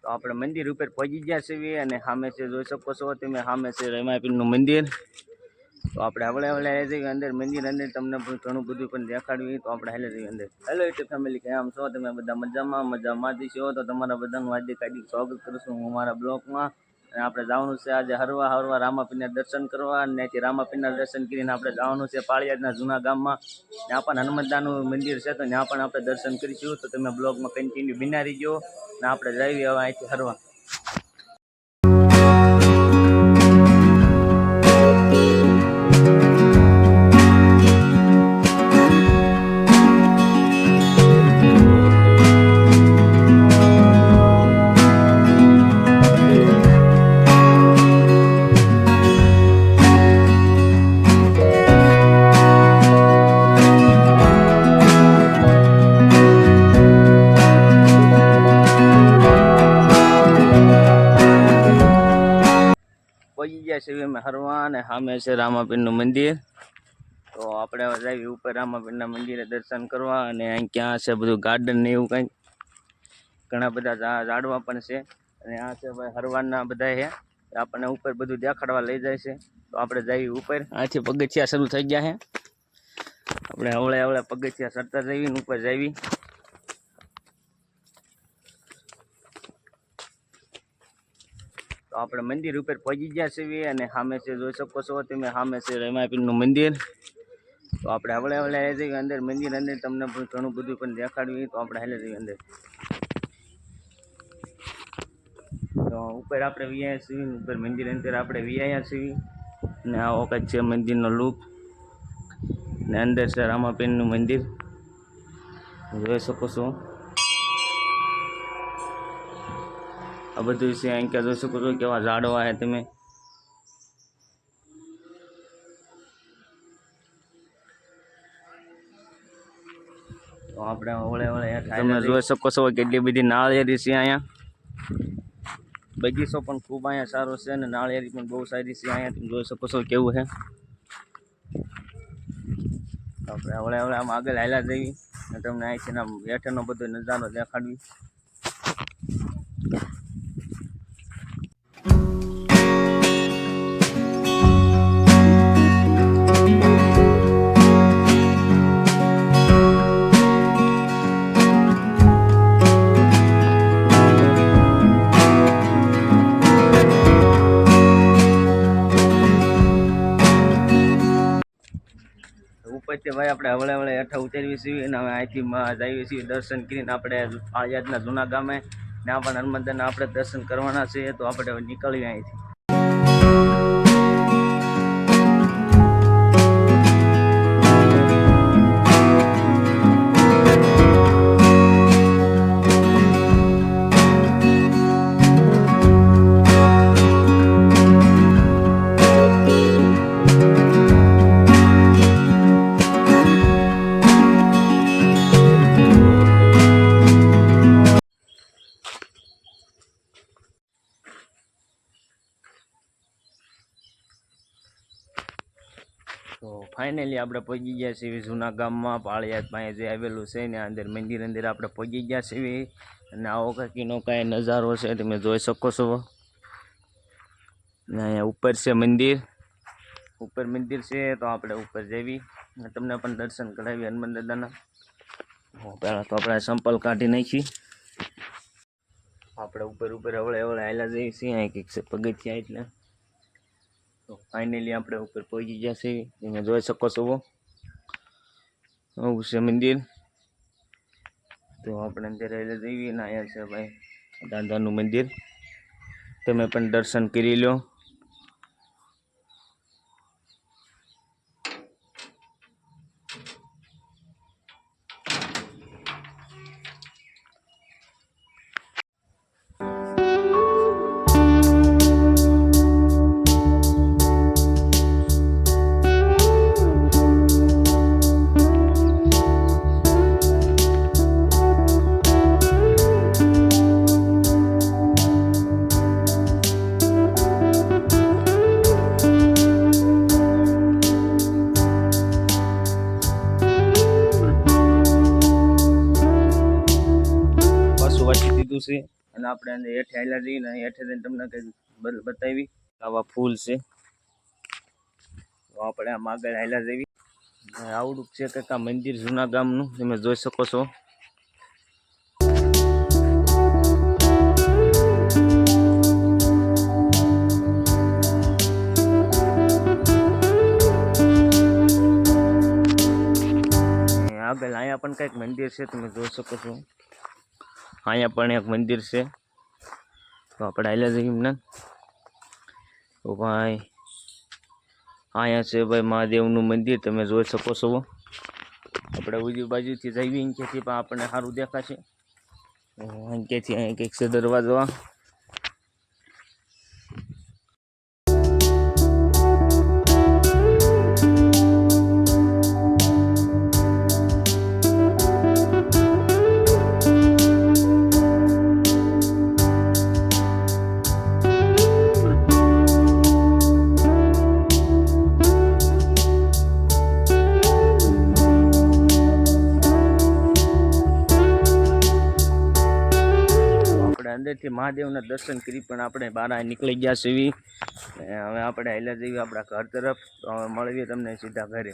તો આપણે મંદિર ઉપર પહોંચી ગયા છીએ અને સામે છે જોઈ શકો છો તમે, સામે છે રમાપીરનું મંદિર। તો આપણે હવળે હવળે જઈએ અંદર મંદિર અંદર, તમને ઘણું બધું પણ દેખાડવી। તો આપણે હાલે જઈએ અંદર। હેલો યુટ્યુબ ફેમિલી, કેમ છો તમે બધા? મજામાં છો? તો તમારા બધાનું હાર્દિક સ્વાગત કરું છું હું મારા બ્લોગમાં। અને આપણે જવાનું છે આજે હરવા રામાપીરના દર્શન કરવા, અને ત્યાંથી રામાપીરના દર્શન કરીને આપણે જવાનું છે પાળિયાદના જૂના ગામમાં। ત્યાં પણ હનુમાનદાનું મંદિર છે, તો ત્યાં પણ આપણે દર્શન કરીશું। તો તમે બ્લોગમાં કન્ટિન્યુ બિના રહીજો ને આપણે જઈએ હવે અહીંથી હરવા। પહોંચી ગયા છે અમે હરવા, અને સામે છે રામાપીરનું મંદિર। તો આપણે હવે જઈએ ઉપર રામાપીરના મંદિરે દર્શન કરવા। અને અહીં ક્યાં છે બધું ગાર્ડન ને એવું કંઈક, ઘણા બધા ઝાડવા પણ છે। અને આ છે ભાઈ હરવાના બધા છે, આપણને ઉપર બધું દેખાડવા લઈ જાય છે। તો આપણે જઈએ ઉપર, અહીંથી પગથિયા શરૂ થઈ ગયા છે। આપણે હવળે હવળે પગથિયા ચડતા જઈએ ને ઉપર જઈએ। તો આપણે મંદિર ઉપર પહોંચી ગયા છીએ અને સામે છે જોઈ શકો છો તમે, સામે છે રમાપીરનું મંદિર। તો આપણે હવળે હવળે જઈએ અંદર મંદિર અંદર, તમને ઘણું બધું પણ દેખાડવી। તો આપણે હાલે જઈએ અંદર। તો ઉપર આપણે વિયા છીએ, ઉપર મંદિર અંદર આપણે વિયા છીએ। અને આ વખત છે મંદિરનો લુક, ને અંદર છે રામાપીરનું મંદિર જોઈ શકો છો। આ બધું છે અહીં ક્યાં જોઈ શકો છો, કેવા ઝાડવા છે તમે। તો આપણે હવળે હવળે તમે જોઈ શકો છો કેટલી બધી નાળિયેરી છે અહીંયા। બગીચો પણ ખૂબ અહીંયા સારો છે, અને નાળિયેરી પણ બહુ સારી છે અહીંયા, તમે જોઈ શકો છો કેવું છે। આપણે હવળે હવળે આમ આગળ હાલ્યા જઈએ અને તમને અહીંથી આમ હેઠળનો બધો નજારો દેખાડવી। ઉપરથી ભાઈ આપણે હવળે હવળે હેઠા ઉતરવી છીએ, અને હવે અહીંથી જઈએ છીએ દર્શન કરીને આપણે પાળિયાદના જૂના ગામે। ત્યાં પણ હનુમાનદાના આપણે દર્શન કરવાના છે। તો આપણે હવે નીકળીએ અહીંથી। તો ફાઇનલી આપણે પહોંચી ગયા છીએ જૂના ગામમાં, પાળિયાદ પાસે જે આવેલું છે ને અંદર મંદિર અંદર આપણે પહોંચી ગયા છીએ। અને આવો કંઈકનો કાંઈ નજારો છે તમે જોઈ શકો છો। ને અહીંયા ઉપર છે મંદિર, ઉપર મંદિર છે। તો આપણે ઉપર જઈએ અને તમને પણ દર્શન કરાવીએ હનુમાન દાદાના। પહેલાં તો આપણે સંપલ કાઢી નાખી, આપણે ઉપર હવળે હવળે હાલ્યા જઈએ છીએ। અહીં કંઈક છે પગથિયા એટલે। તો ફાઇનલી આપણે ઉપર પહોંચી ગયા છીએ, તમે જોઈ શકો છો આવું છે મંદિર। તો આપણે અંદર જઈએ ને અહીંયા છે ભાઈ દાદાનું મંદિર, તમે પણ દર્શન કરી લો। અને આપણે અંદર હેઠે હાલ્યા જઈએ ને હેઠે જઈને તમને કંઈક બતાવી આવા ફૂલ છે. તો આપણે આમ આગળ હાલ્યા જઈએ. આવડું છે કંઈક આ મંદિર જૂના ગામનું તમે જોઈ શકો છો. આગળ અહીંયા પણ કંઈક મંદિર છે તમે જોઈ શકો છો. અહીંયા પણ એક મંદિર છે. તો આપણે હાલ્યા જઈએ એમને. તો ભાઈ અહીંયા છે ભાઈ મહાદેવનું મંદિર તમે જોઈ શકો છો. આપણે ઉજી બાજુથી જઈએ અહીંયાથી પણ આપણને સારું દેખાશે. અહીંયાથી અહીંયા કંઈક છે દરવાજો. અંદરથી મહાદેવના દર્શન કરી પણ આપણે બહાર નીકળી ગયા છીએ. હવે આપણે હાલ્યા જઈએ આપણા ઘર તરફ. તો હવે મળીએ તમને સીધા ઘરે.